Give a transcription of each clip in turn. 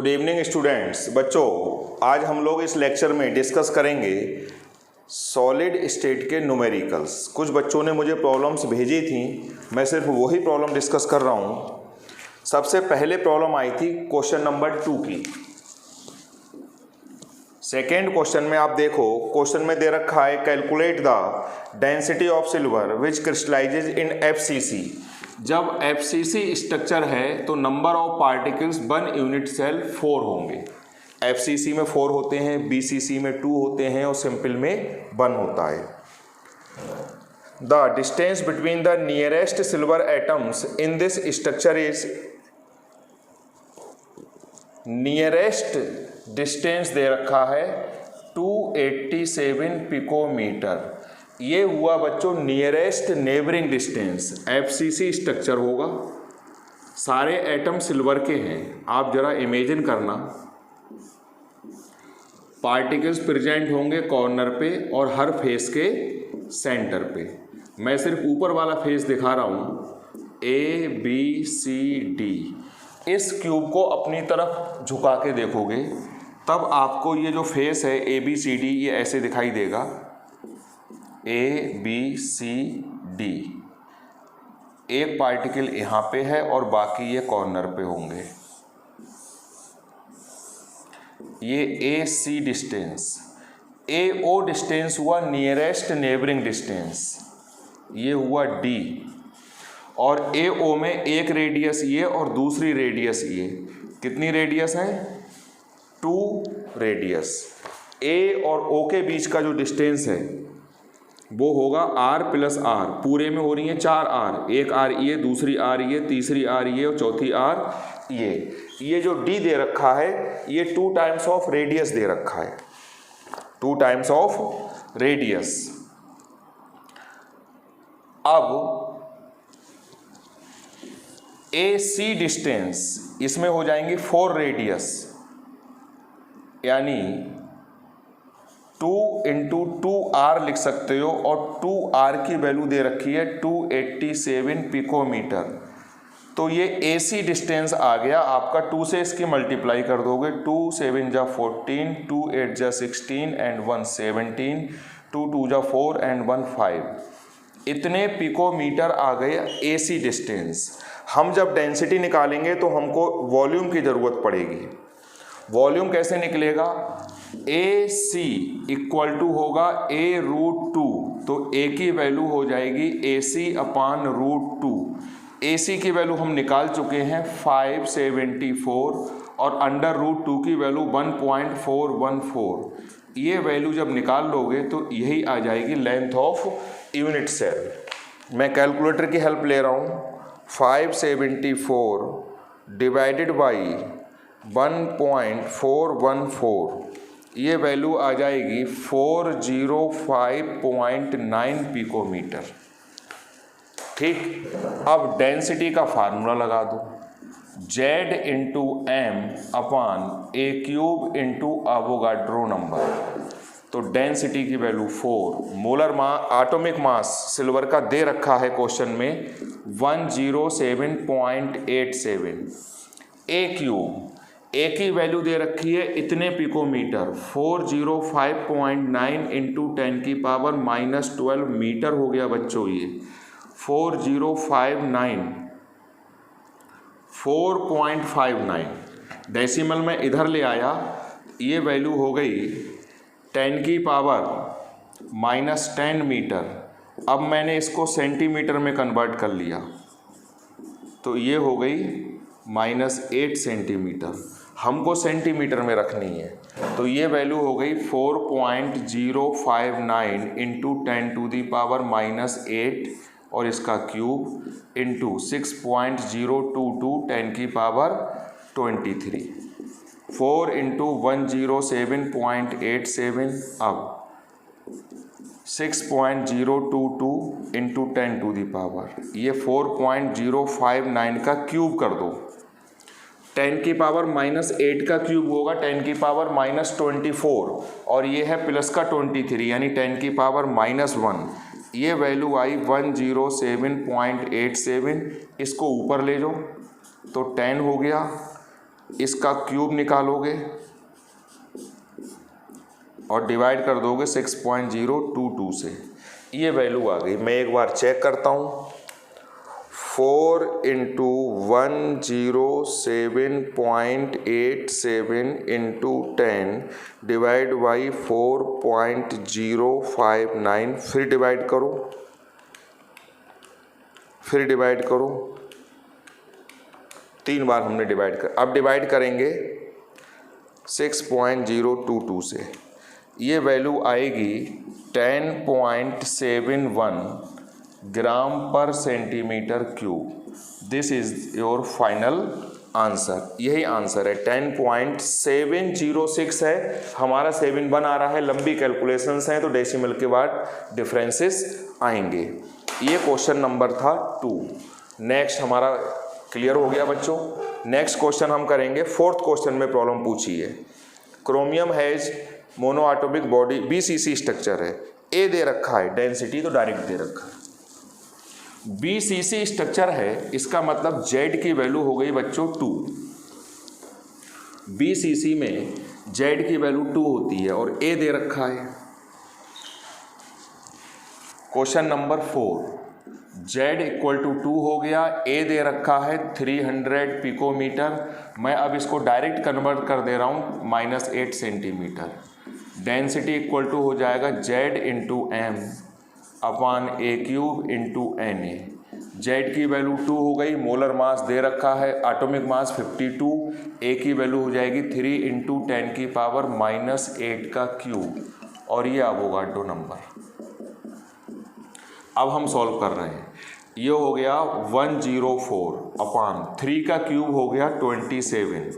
Good evening students. बच्चों, आज हम लोग इस लेक्चर में डिस्कस करेंगे सॉलिड स्टेट के न्यूमेरिकल्स। कुछ बच्चों ने मुझे प्रॉब्लम्स भेजी थी, मैं सिर्फ वही प्रॉब्लम डिस्कस कर रहा हूँ। सबसे पहले प्रॉब्लम आई थी क्वेश्चन नंबर 2 की। सेकेंड क्वेश्चन में आप देखो, क्वेश्चन में दे रखा है calculate the density of silver which crystallizes in FCC। जब FCC स्ट्रक्चर है तो number of particles 1 unit cell 4 होंगे। FCC में 4 होते हैं, BCC में 2 होते हैं और सिंपल में 1 होता है। The distance between the nearest silver atoms in this structure is, nearest distance दे रखा है 287 पिकोमीटर। ये हुआ बच्चों nearest neighbouring distance. FCC structure होगा, सारे एटम सिल्वर के हैं। आप जरा इमेजिन करना, पार्टिकल्स प्रेजेंट होंगे कॉर्नर पे और हर फेस के सेंटर पे। मैं सिर्फ ऊपर वाला फेस दिखा रहा हूँ, ABCD। इस क्यूब को अपनी तरफ झुका के देखोगे तब आपको ये जो फेस है ABCD ये ऐसे दिखाई देगा, ABCD। एक पार्टिकल यहाँ पे है और बाकी ये कॉर्नर पे होंगे। ये AC डिस्टेंस। AO डिस्टेंस हुआ नियरेस्ट नेबरिंग डिस्टेंस, ये हुआ D। और AO में एक रेडियस ये और दूसरी रेडियस ये। कितनी रेडियस है? 2 रेडियस। A और O के बीच का जो डिस्टेंस है वो होगा R + R। पूरे में हो रही है 4 R, एक R ये, दूसरी R ये, तीसरी R ये और चौथी R ये। ये जो D दे रखा है ये 2 टाइम्स ऑफ रेडियस दे रखा है, 2 टाइम्स ऑफ रेडियस। अब AC डिस्टेंस इसमें हो जाएंगी 4 रेडियस, यानी 2 × 2R लिख सकते हो। और 2R की वैल्यू दे रखी है 287 पिकोमीटर। तो ये AC डिस्टेंस आ गया आपका। 2 से इसकी मल्टीप्लाई कर दोगे, 2 7 जा 14, 2 8 जा 16 एंड 1 17, 2 2 जा 4 एंड 1 5। इतने पिकोमीटर आ गए AC डिस्टेंस। हम जब डेंसिटी निकालेंगे तो हमको वॉल्यूम की ज़रूरत पड़ेगी। वॉल्यूम कैसे निकलेगा? AC इक्वल टू होगा A√2। तो A की वैल्यू हो जाएगी AC/√2। AC की वैल्यू हम निकाल चुके हैं 574 और √2 की वैल्यू 1.414। ये वैल्यू जब निकाल लोगे तो यही आ जाएगी लेंथ ऑफ यूनिट सेल। मैं कैलकुलेटर की हेल्प ले रहा हूँ। 574 डिवाइडेड बाई 1.414, ये वैल्यू आ जाएगी 405.9 पिकोमीटर। ठीक, अब डेंसिटी का फार्मूला लगा दो, Z × M/A³ × एवोगाड्रो नंबर। तो डेंसिटी की value 4। Molar atomic mass silver का दे रखा है क्वेश्चन में 107.87। A की वैल्यू दे रखी है इतने पिकोमीटर, 405.9 × 10⁻⁻12 मीटर हो गया बच्चों। ये 4.59 डेसिमल में इधर ले आया, ये वैल्यू हो गई 10⁻⁻10 मीटर। अब मैंने इसको सेंटीमीटर में कन्वर्ट कर लिया तो ये हो गई -8 सेंटीमीटर। हमको सेंटीमीटर में रखनी है तो ये वैल्यू हो गई 4.059 × 10⁻⁻8 और इसका क्यूब इंटू 6.022 10⁻23। 4 × 107.87। अब 6.022 × 10⁻, ये 4.059 का क्यूब कर दो। 10⁻⁻8 का क्यूब होगा 10⁻⁻24 और ये है प्लस का 23 यानी 10⁻⁻1। ये वैल्यू आई 107.87। इसको ऊपर ले जाओ तो 10 हो गया इसका क्यूब निकालोगे और डिवाइड कर दोगे 6.022 से, ये वैल्यू आ गई। मैं एक बार चेक करता हूँ। 4 इंटू 107.87 इंटू 10 डिवाइड बाई 4.059, फिर डिवाइड करो, फिर डिवाइड करो, 3 बार हमने डिवाइड कर, अब डिवाइड करेंगे 6.022 से, ये वैल्यू आएगी 10.71 ग्राम पर centimetre cube. This is your final answer, यही आंसर है। 10.706 है हमारा, 7 आ रहा है, लंबी कैलकुलेशंस हैं तो डेसिमल के बाद डिफरेंसेस आएंगे। ये क्वेश्चन नंबर था 2। नेक्स्ट हमारा क्लियर हो गया बच्चों। नेक्स्ट क्वेश्चन हम करेंगे, 4th क्वेश्चन में प्रॉब्लम पूछी है। Chromium has mono atomic body, BCC structure है, ए दे रखा है, डेंसिटी तो डायरेक्ट दे रखा है। BCC स्ट्रक्चर है, इसका मतलब Z की वैल्यू हो गई बच्चों 2। BCC में Z की वैल्यू 2 होती है और A दे रखा है। Question number 4, Z equal to 2 हो गया, A दे रखा है 300 पिकोमीटर। मैं अब इसको डायरेक्ट कन्वर्ट कर दे रहा हूँ -8 सेंटीमीटर। डेंसिटी इक्वल टू हो जाएगा Z into M upon A³ into Na। Z की वैल्यू 2 हो गई, मोलर मास दे रखा है, एटॉमिक मास 52, A की वैल्यू हो जाएगी 3 इंटू 10 की पावर -8 का क्यूब, और ये अवोगाड्रो नंबर। अब हम सॉल्व कर रहे हैं। ये हो गया 104 अपॉन 3 का क्यूब हो गया 27,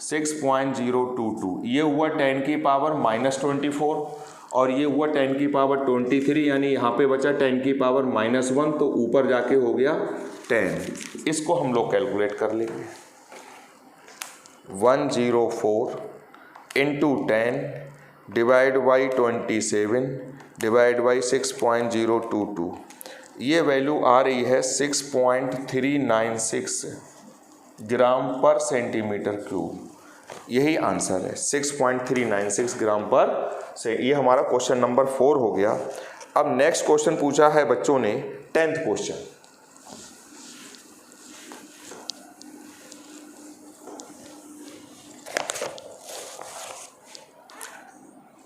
6.022, ये हुआ 10 की पावर -24 और ये हुआ 10 की पावर 23, यानी यहाँ पे बचा 10 की पावर -1, तो ऊपर जाके हो गया 10। इसको हम लोग कैलकुलेट कर लेंगे। 104 into 10 divide by 27 divide by 6.022, ये वैल्यू आ रही है 6.396 ग्राम पर सेंटीमीटर क्यूब। यही आंसर है, 6.396 ग्राम पर से। ये हमारा क्वेश्चन नंबर 4 हो गया। अब नेक्स्ट क्वेश्चन पूछा है बच्चों ने 10th क्वेश्चन।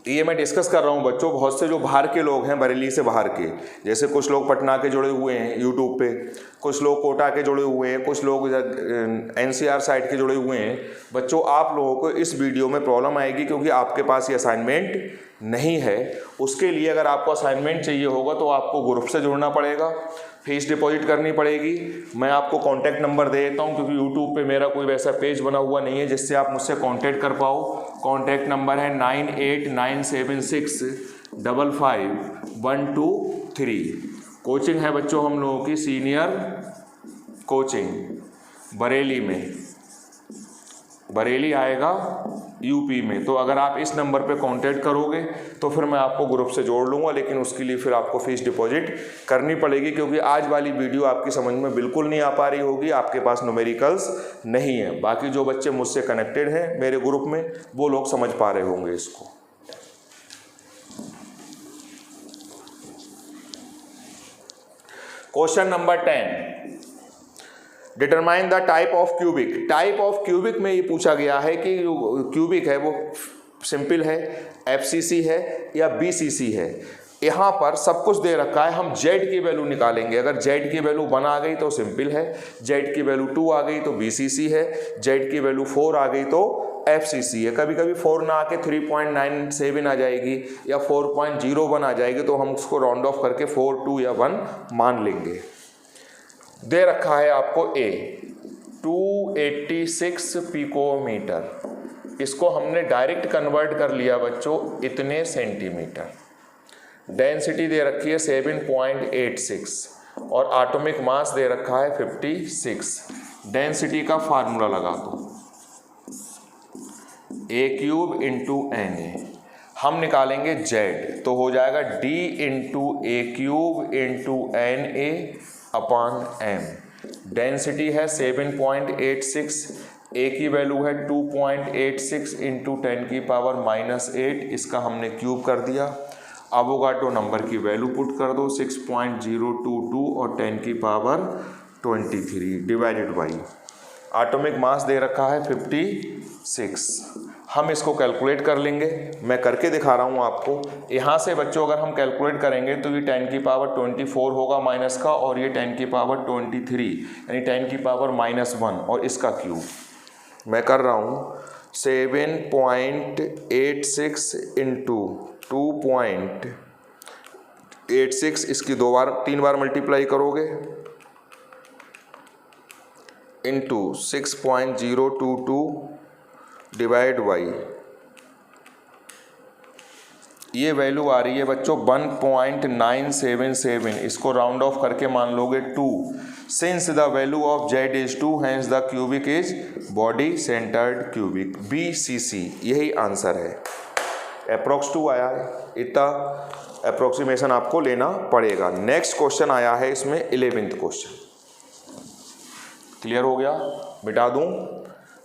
ये मैं डिस्कस कर रहा हूँ बच्चों, बहुत से जो बाहर के लोग हैं, बरेली से बाहर के, जैसे कुछ लोग पटना के जुड़े हुए हैं यूट्यूब पे, कुछ लोग कोटा के जुड़े हुए हैं, कुछ लोग NCR साइड के जुड़े हुए हैं। बच्चों आप लोगों को इस वीडियो में प्रॉब्लम आएगी क्योंकि आपके पास ये असाइनमेंट नहीं है। उसके लिए अगर आपको असाइनमेंट चाहिए होगा तो आपको ग्रुप से जुड़ना पड़ेगा, फीस डिपॉजिट करनी पड़ेगी। मैं आपको कॉन्टैक्ट नंबर दे देता हूँ क्योंकि यूट्यूब पे मेरा कोई वैसा पेज बना हुआ नहीं है जिससे आप मुझसे कॉन्टैक्ट कर पाओ। कॉन्टैक्ट नंबर है 9897655123। कोचिंग है बच्चों हम लोगों की सीनियर कोचिंग बरेली में, बरेली आएगा यूपी में। तो अगर आप इस नंबर पे कांटेक्ट करोगे तो फिर मैं आपको ग्रुप से जोड़ लूँगा, लेकिन उसके लिए फिर आपको फीस डिपॉजिट करनी पड़ेगी क्योंकि आज वाली वीडियो आपकी समझ में बिल्कुल नहीं आ पा रही होगी, आपके पास न्यूमेरिकल्स नहीं है। बाकी जो बच्चे मुझसे कनेक्टेड हैं मेरे ग्रुप में वो लोग समझ पा रहे होंगे इसको। Question number 10, determine the type of cubic. Type of cubic में ये पूछा गया है कि जो क्यूबिक है वो सिंपल है, FCC है या BCC है। यहाँ पर सब कुछ दे रखा है, हम Z की वैल्यू निकालेंगे। अगर Z की वैल्यू 1 आ गई तो सिंपल है, Z की वैल्यू 2 आ गई तो BCC है, Z की वैल्यू 4 आ गई तो FCC है। कभी कभी 4 ना आके 3.97 आ जाएगी या 4.01 आ जाएगी तो हम उसको राउंड ऑफ करके 4, 2 या 1 मान लेंगे। दे रखा है आपको A 286 पिकोमीटर, इसको हमने डायरेक्ट कन्वर्ट कर लिया बच्चों इतने सेंटीमीटर। डेंसिटी दे रखी है 7.86 और एटॉमिक मास दे रखा है 56। डेंसिटी का फार्मूला लगा दो, A³ इंटू Na। हम निकालेंगे Z तो हो जाएगा D into A³ into Na upon M। Density है 7.86, ए की वैल्यू है 2.86 इंटू 10⁻⁻8, इसका हमने क्यूब कर दिया। एवोगाड्रो नंबर की वैल्यू पुट कर दो 6.022 और 10⁻23 डिवाइडेड बाई एटॉमिक मास दे रखा है 56। हम इसको कैलकुलेट कर लेंगे, मैं करके दिखा रहा हूँ आपको। यहाँ से बच्चों अगर हम कैलकुलेट करेंगे तो ये 10⁻24 होगा माइनस का, और ये 10⁻23 यानी 10⁻−1 और इसका क्यूब। मैं कर रहा हूँ 7.86 इंटू 2.86, इसकी 3 बार मल्टीप्लाई करोगे इंटू 6.022 डिवाइड बाई, ये वैल्यू आ रही है बच्चों 1.977। इसको राउंड ऑफ करके मान लोगे 2। Since the value of Z is 2 hence the cubic is body centered cubic, BCC यही आंसर है। अप्रॉक्स 2 आया है, इतना अप्रोक्सीमेशन आपको लेना पड़ेगा। नेक्स्ट क्वेश्चन आया है इसमें 11th क्वेश्चन। क्लियर हो गया? मिटा दूं?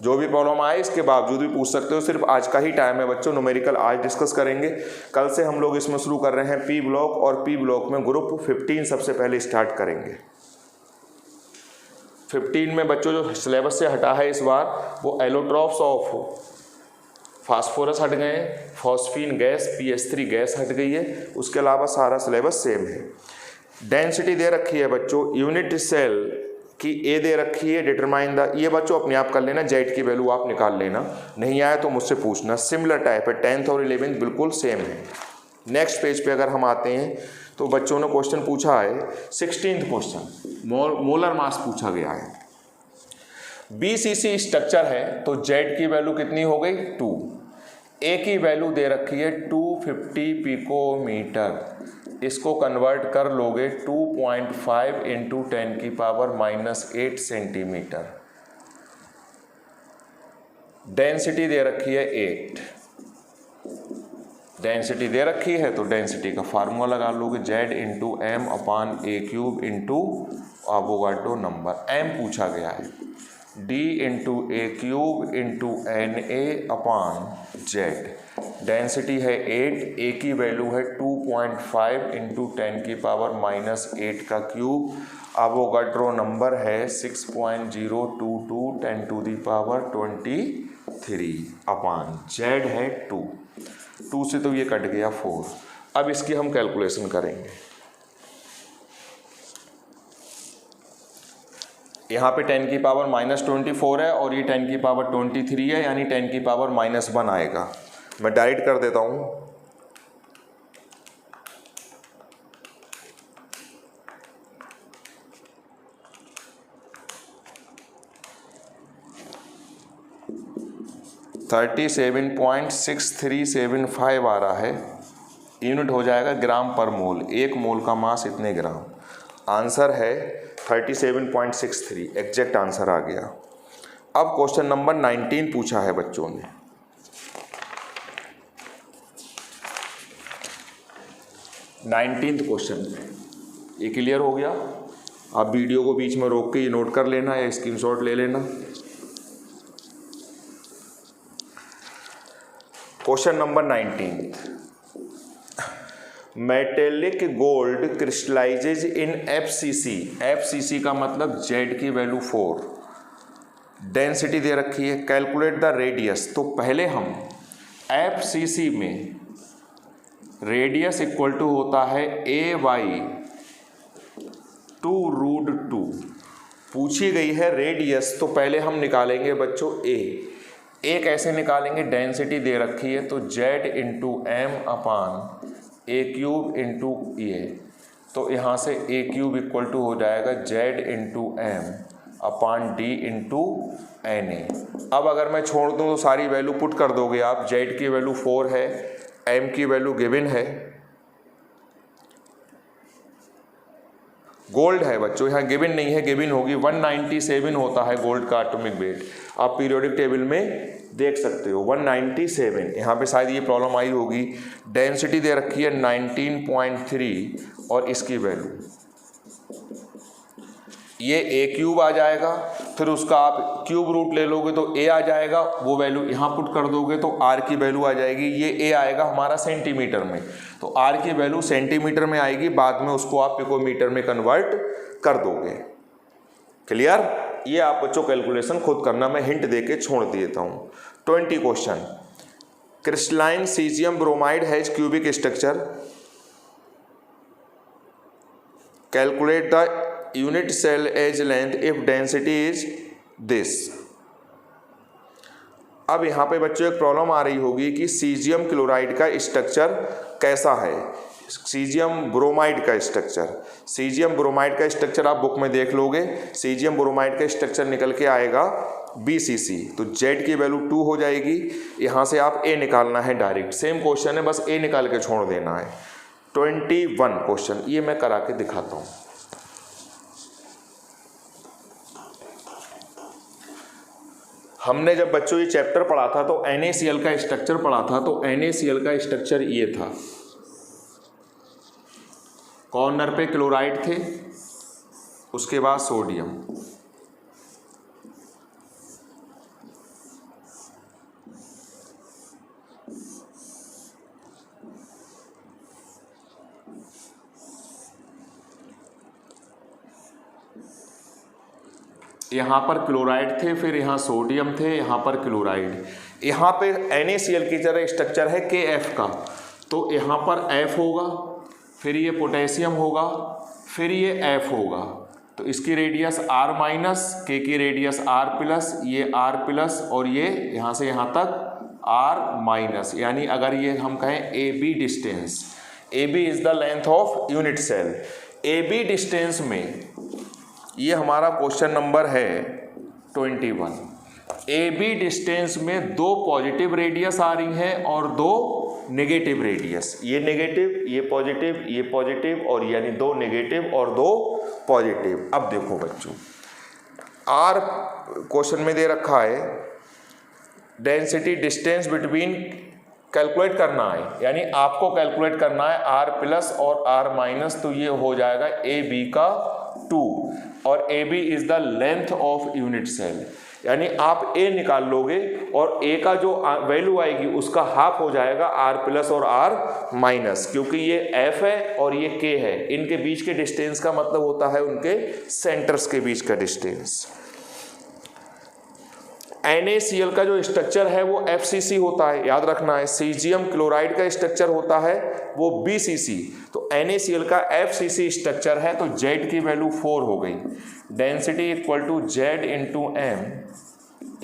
जो भी प्रॉब्लम आए इसके बावजूद भी पूछ सकते हो, सिर्फ आज का ही टाइम है बच्चों, न्यूमेरिकल आज डिस्कस करेंगे। कल से हम लोग इसमें शुरू कर रहे हैं पी ब्लॉक, और पी ब्लॉक में ग्रुप 15 सबसे पहले स्टार्ट करेंगे। 15 में बच्चों जो सिलेबस से हटा है इस बार वो एलोट्रॉप्स ऑफ फास्फोरस हट गए, फॉस्फीन गैस PH3 गैस हट गई है, उसके अलावा सारा सिलेबस सेम है। डेंसिटी दे रखी है बच्चों, यूनिट सेल की ए दे रखी है, डिटरमाइन द, ये बच्चों अपने आप कर लेना, जेड की वैल्यू आप निकाल लेना, नहीं आया तो मुझसे पूछना। सिमिलर टाइप है, 10th और 11th बिल्कुल सेम है। नेक्स्ट पेज पे अगर हम आते हैं तो बच्चों ने क्वेश्चन पूछा है 16th क्वेश्चन, मोलर मास पूछा गया है। BCC स्ट्रक्चर है तो जेड की वैल्यू कितनी हो गई 2, ए की वैल्यू दे रखी है 250 पिकोमीटर, इसको कन्वर्ट कर लोगे 2.5 इंटू 10⁻⁻8 सेंटीमीटर। डेंसिटी दे रखी है 8, डेंसिटी दे रखी है तो डेंसिटी का फार्मूला लगा लोगे Z into M upon A cube into Avogadro number. M पूछा गया है, D into A cube into NA upon Z. Density है 8, ए की वैल्यू है 2.5 इंटू 10⁻⁻8 का क्यूब, एवोगाड्रो नंबर है 6.022 10⁻23 अपान जेड है 2 से तो ये कट गया 4। अब इसकी हम कैलकुलेशन करेंगे। यहाँ पे 10⁻⁻24 है और ये 10⁻23 है, यानी 10⁻⁻1 आएगा। मैं डायरेक्ट कर देता हूँ, $37.6375 आ रहा है, यूनिट हो जाएगा ग्राम पर मोल, 1 मोल का मास इतने ग्राम। आंसर है 37.63, एग्जैक्ट आंसर आ गया। अब क्वेश्चन नंबर 19 पूछा है बच्चों ने। नाइनटीन्थ क्वेश्चन, ये क्लियर हो गया? आप वीडियो को बीच में रोक के ये नोट कर लेना या स्क्रीनशॉट ले लेना। Question number 19, metallic gold crystallizes in FCC। FCC का मतलब जेड की वैल्यू 4, डेंसिटी दे रखी है, कैलकुलेट द रेडियस। तो पहले हम FCC में रेडियस इक्वल टू होता है A/2√2। पूछी गई है रेडियस, तो पहले हम निकालेंगे बच्चों ए कैसे निकालेंगे, डेंसिटी दे रखी है तो Z into M upon A cube into ए, तो यहाँ से ए क्यूब इक्वल टू हो जाएगा जेड इंटू एम अपान डी इंटू NA। अब अगर मैं छोड़ दूँ तो सारी वैल्यू पुट कर दोगे आप, जेड की वैल्यू 4 है, एम की वैल्यू गिवन है, गोल्ड है बच्चों, यहाँ गिवन नहीं है, गिवन होगी 197 होता है गोल्ड का एटॉमिक वेट, आप पीरियोडिक टेबल में देख सकते हो 197। यहाँ पे शायद ये प्रॉब्लम आई होगी। डेंसिटी दे रखी है 19.3 और इसकी वैल्यू ये ए क्यूब आ जाएगा फिर उसका आप क्यूब रूट ले लोगे तो a आ जाएगा, वो वैल्यू यहाँ पुट कर दोगे तो r की वैल्यू आ जाएगी, ये a आएगा हमारा सेंटीमीटर में, तो r की वैल्यू सेंटीमीटर में आएगी, बाद में उसको आप पिकोमीटर में कन्वर्ट कर दोगे। क्लियर? ये आप बच्चों कैलकुलेशन खुद करना, मैं हिंट देके छोड़ देता हूँ। 20 question, crystalline cesium bromide has cubic structure, calculate the unit cell edge length if density is this. अब यहाँ पे बच्चों एक प्रॉब्लम आ रही होगी कि सीजियम क्लोराइड का स्ट्रक्चर कैसा है, सीजियम ब्रोमाइड का स्ट्रक्चर। सीजियम ब्रोमाइड का स्ट्रक्चर आप बुक में देख लोगे, सीजियम ब्रोमाइड का स्ट्रक्चर निकल के आएगा BCC, तो Z की वैल्यू 2 हो जाएगी, यहाँ से आप A निकालना है डायरेक्ट, सेम क्वेश्चन है, बस A निकाल के छोड़ देना है। 21 क्वेश्चन, ये मैं करा के दिखाता हूँ। हमने जब बच्चों ये चैप्टर पढ़ा था तो NaCl का स्ट्रक्चर पढ़ा था, तो NaCl का स्ट्रक्चर ये था, कॉर्नर पे क्लोराइड थे, उसके बाद सोडियम, यहाँ पर क्लोराइड थे, फिर यहाँ सोडियम थे, यहाँ पर क्लोराइड, यहाँ पे NaCl की तरह स्ट्रक्चर है KF का, तो यहाँ पर F होगा, फिर ये पोटेशियम होगा, फिर ये F होगा, तो इसकी रेडियस R माइनस, K की रेडियस R प्लस, ये R प्लस, और ये यहाँ से यहाँ तक R माइनस, यानी अगर ये हम कहें AB distance, AB is the length of unit cell, AB distance में ये हमारा क्वेश्चन नंबर है 21। AB डिस्टेंस में 2 पॉजिटिव रेडियस आ रही हैं और 2 नेगेटिव रेडियस, ये नेगेटिव, ये पॉजिटिव, और यानी 2 नेगेटिव और 2 पॉजिटिव। अब देखो बच्चों, R क्वेश्चन में दे रखा है डेंसिटी डिस्टेंस बिटवीन, कैलकुलेट करना है, यानी आपको कैलकुलेट करना है R प्लस और R माइनस, तो ये हो जाएगा AB का 2, और AB is the length of unit cell, यानी आप A निकाल लोगे और A का जो वैल्यू आएगी उसका हाफ हो जाएगा R प्लस और R माइनस, क्योंकि ये F है और ये K है, इनके बीच के डिस्टेंस का मतलब होता है उनके सेंटर्स के बीच का डिस्टेंस। NaCl का जो स्ट्रक्चर है वो FCC होता है, याद रखना है। सीजियम क्लोराइड का स्ट्रक्चर होता है वो BCC, तो NaCl का FCC स्ट्रक्चर है, तो Z की वैल्यू 4 हो गई। Density equal to Z into M,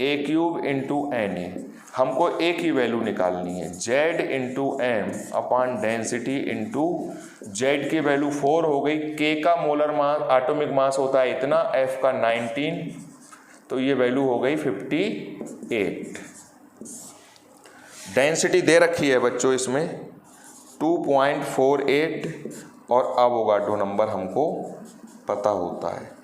A cube into Na, हमको A की वैल्यू निकालनी है, Z into M upon density into Z की वैल्यू 4 हो गई। K का मोलर मास, एटॉमिक मास होता है इतना, F का 19, तो ये वैल्यू हो गई 58। डेंसिटी दे रखी है बच्चों इसमें 2.48, और अवोगाड्रो नंबर हमको पता होता है।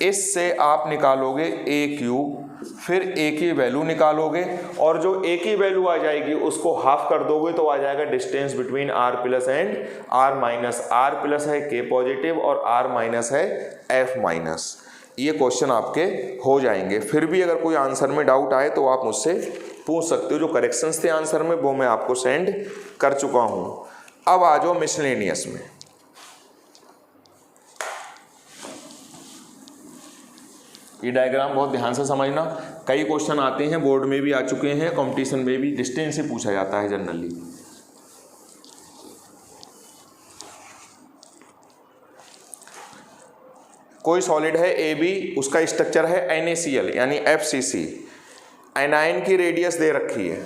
इससे आप निकालोगे A क्यूब, फिर A की वैल्यू निकालोगे, और जो A की वैल्यू आ जाएगी उसको हाफ कर दोगे तो आ जाएगा distance between R plus and R minus. R plus है K पॉजिटिव और R माइनस है F माइनस। ये क्वेश्चन आपके हो जाएंगे। फिर भी अगर कोई आंसर में डाउट आए तो आप मुझसे पूछ सकते हो, जो करेक्शंस थे आंसर में वो मैं आपको सेंड कर चुका हूँ। अब आ जाओ मिसलेनियस में। ये डायग्राम बहुत ध्यान से समझना, कई क्वेश्चन आते हैं, बोर्ड में भी आ चुके हैं, कंपटीशन में भी डिस्टेंस से पूछा जाता है जनरली। कोई सॉलिड है AB, उसका स्ट्रक्चर है NaCl यानी FCC, एनायन की रेडियस दे रखी है,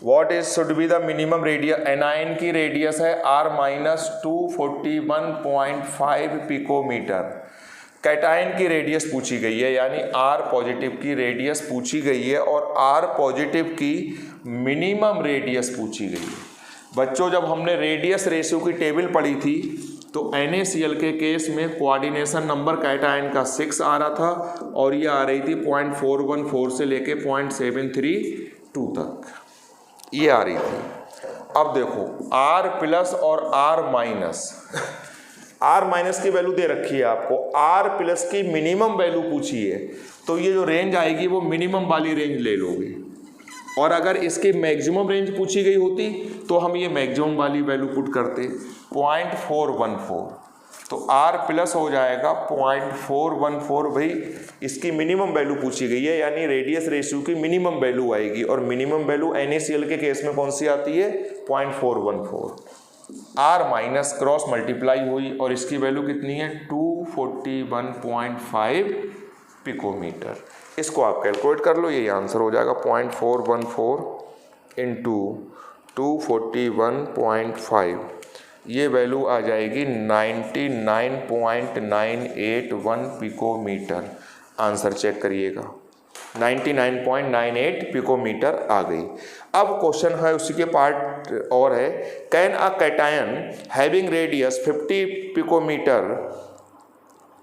what is should be the minimum radius. Anion की रेडियस है R माइनस 241.5 पिकोमीटर। कैटायन की रेडियस पूछी गई है, यानी R पॉजिटिव की रेडियस पूछी गई है, और R पॉजिटिव की मिनिमम रेडियस पूछी गई है। बच्चों जब हमने रेडियस रेशियो की टेबल पढ़ी थी तो NaCl के केस में कोऑर्डिनेशन नंबर कैटायन का 6 आ रहा था, और ये आ रही थी 0.414 से लेके 0.732 तक, ये आ रही थी। अब देखो R प्लस और R माइनस आर माइनस की वैल्यू दे रखी है आपको, आर प्लस की मिनिमम वैल्यू पूछी है, तो ये जो रेंज आएगी वो मिनिमम वाली रेंज ले लोगे, और अगर इसकी मैक्सिमम रेंज पूछी गई होती तो हम ये मैक्सिमम वाली वैल्यू पुट करते 0.414, तो आर प्लस हो जाएगा 0.414। भाई इसकी मिनिमम वैल्यू पूछी गई है, यानी रेडियस रेशियो की मिनिमम वैल्यू आएगी, और मिनिमम वैल्यू NaCl के केस में कौन सी आती है 0.414। आर माइनस क्रॉस मल्टीप्लाई हुई और इसकी वैल्यू कितनी है 241.5 पिकोमीटर। इसको आप कैलकुलेट कर लो, ये आंसर हो जाएगा 0.414 इंटू 241.5, ये वैल्यू आ जाएगी 99.981 पिकोमीटर। आंसर चेक करिएगा, 99.98 पिकोमीटर आ गई। अब क्वेश्चन है उसी के पार्ट और है, can a cation having radius 50 picometer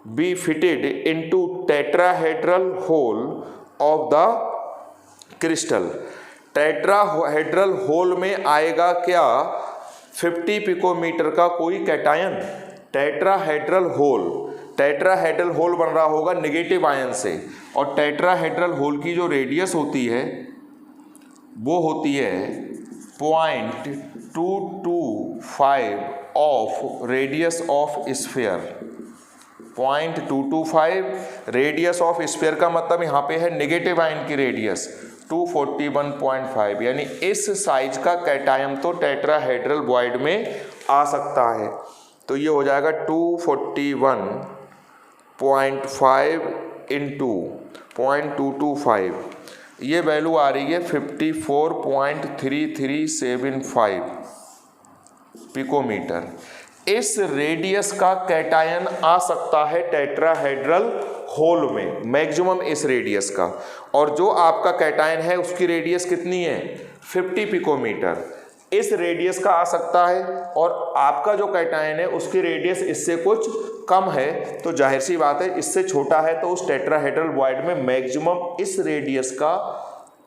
be fitted into tetrahedral hole of the crystal. Tetrahedral hole में आएगा क्या 50 पिकोमीटर का कोई कैटायन? टेट्राहेड्रल होल बन रहा होगा नेगेटिव आयन से, और टेट्राहेड्रल होल की जो रेडियस होती है वो होती है 0.225 of radius of sphere. 0.225 radius of sphere का मतलब यहाँ पे है नेगेटिव आयन की रेडियस 241.5, यानी इस साइज का कैटायन तो टेट्राहेड्रल वॉइड में आ सकता है। तो ये हो जाएगा 241.5 इंटू 0.225, ये वैल्यू आ रही है 54.3375 पिकोमीटर। इस रेडियस का कैटायन आ सकता है टेट्राहेड्रल होल में, मैक्सिमम इस रेडियस का, और जो आपका कैटायन है उसकी रेडियस कितनी है 50 पिकोमीटर, इस रेडियस का आ सकता है, और आपका जो कैटायन है उसकी रेडियस इससे कुछ कम है, तो जाहिर सी बात है इससे छोटा है, तो उस टेट्राहेड्रल वॉइड में मैक्सिमम इस रेडियस का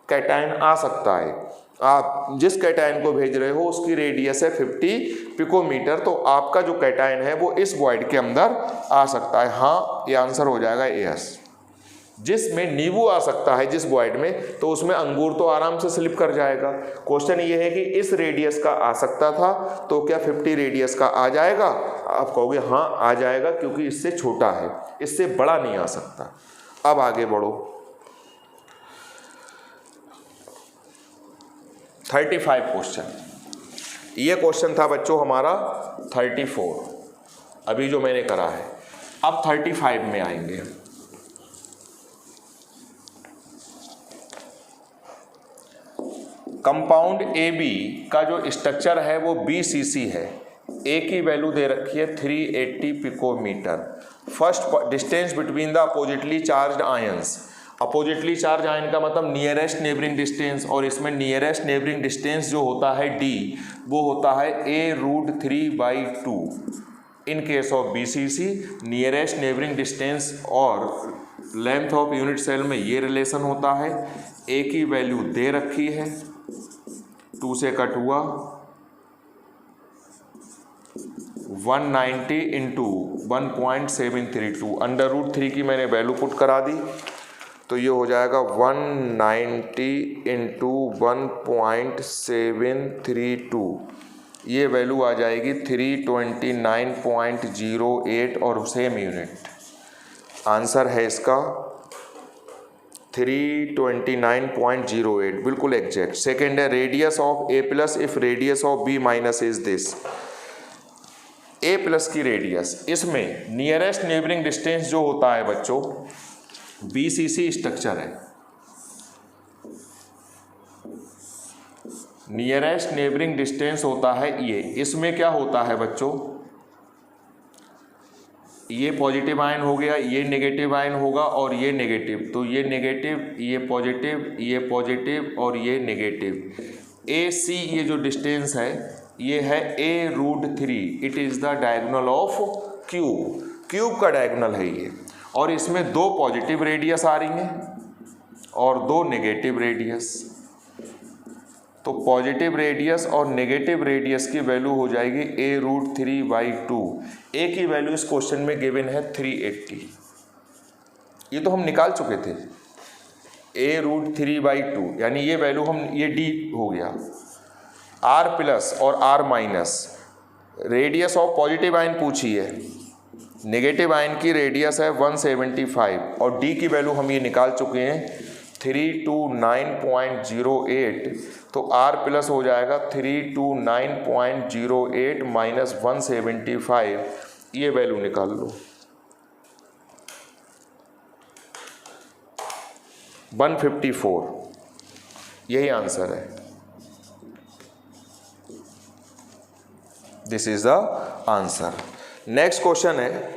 कैटायन आ सकता है। आप जिस कैटायन को भेज रहे हो उसकी रेडियस है 50 पिकोमीटर, तो आपका जो कैटायन है वो इस वॉइड के अंदर आ सकता है। हाँ, ये आंसर हो जाएगा एस। जिसमें नींबू आ सकता है जिस वॉइड में, तो उसमें अंगूर तो आराम से स्लिप कर जाएगा। क्वेश्चन ये है कि इस रेडियस का आ सकता था, तो क्या 50 रेडियस का आ जाएगा? आप कहोगे हाँ आ जाएगा, क्योंकि इससे छोटा है, इससे बड़ा नहीं आ सकता। अब आगे बढ़ो, 35 क्वेश्चन। ये क्वेश्चन था बच्चों हमारा 34, अभी जो मैंने करा है। अब 35 में आएंगे। कंपाउंड AB का जो स्ट्रक्चर है वो BCC है। A की वैल्यू दे रखी है 380 picometer. First distance between the oppositely charged ions. Oppositely charge ion का मतलब नियरेस्ट नेबरिंग डिस्टेंस, और इसमें नियरेस्ट नेबरिंग डिस्टेंस जो होता है D, वो होता है A√3/2। In case of BCC nearest neighbouring distance और लेंथ ऑफ यूनिट सेल में ये रिलेशन होता है। A की वैल्यू दे रखी है, 2 से कट हुआ 190 इंटू 1.732, √3 की मैंने वैल्यू पुट करा दी, तो ये हो जाएगा 190 इंटू 1.732, ये वैल्यू आ जाएगी 329.08 और सेम यूनिट। आंसर है इसका 329.08, बिल्कुल एग्जैक्ट। सेकेंड है radius of A plus if radius of B minus is this. A plus की रेडियस, इसमें नियरेस्ट नेबरिंग डिस्टेंस जो होता है बच्चों BCC स्ट्रक्चर है, नियरेस्ट नेबरिंग डिस्टेंस होता है ये। इसमें क्या होता है बच्चों, ये पॉजिटिव आयन हो गया, ये नेगेटिव आयन होगा, और ये नेगेटिव, तो ये नेगेटिव, ये पॉजिटिव, ये पॉजिटिव और ये नेगेटिव। AC ये जो डिस्टेंस है ये है A√3, it is the diagonal of cube, cube का डायगोनल है ये, और इसमें 2 पॉजिटिव रेडियस आ रही हैं और 2 नेगेटिव रेडियस। तो पॉजिटिव रेडियस और नेगेटिव रेडियस की वैल्यू हो जाएगी a√3/2। ए की वैल्यू इस क्वेश्चन में गिवन है 380, ये तो हम निकाल चुके थे। a√3/2 यानी ये वैल्यू हम, ये d हो गया। r प्लस और r minus, radius of positive ion पूछी है, नेगेटिव आयन की रेडियस है 175 और d की वैल्यू हम ये निकाल चुके हैं 329.08, तो r प्लस हो जाएगा 329.08 माइनस 175, ये वैल्यू निकाल लो 154, यही आंसर है। This is the answer. Next question है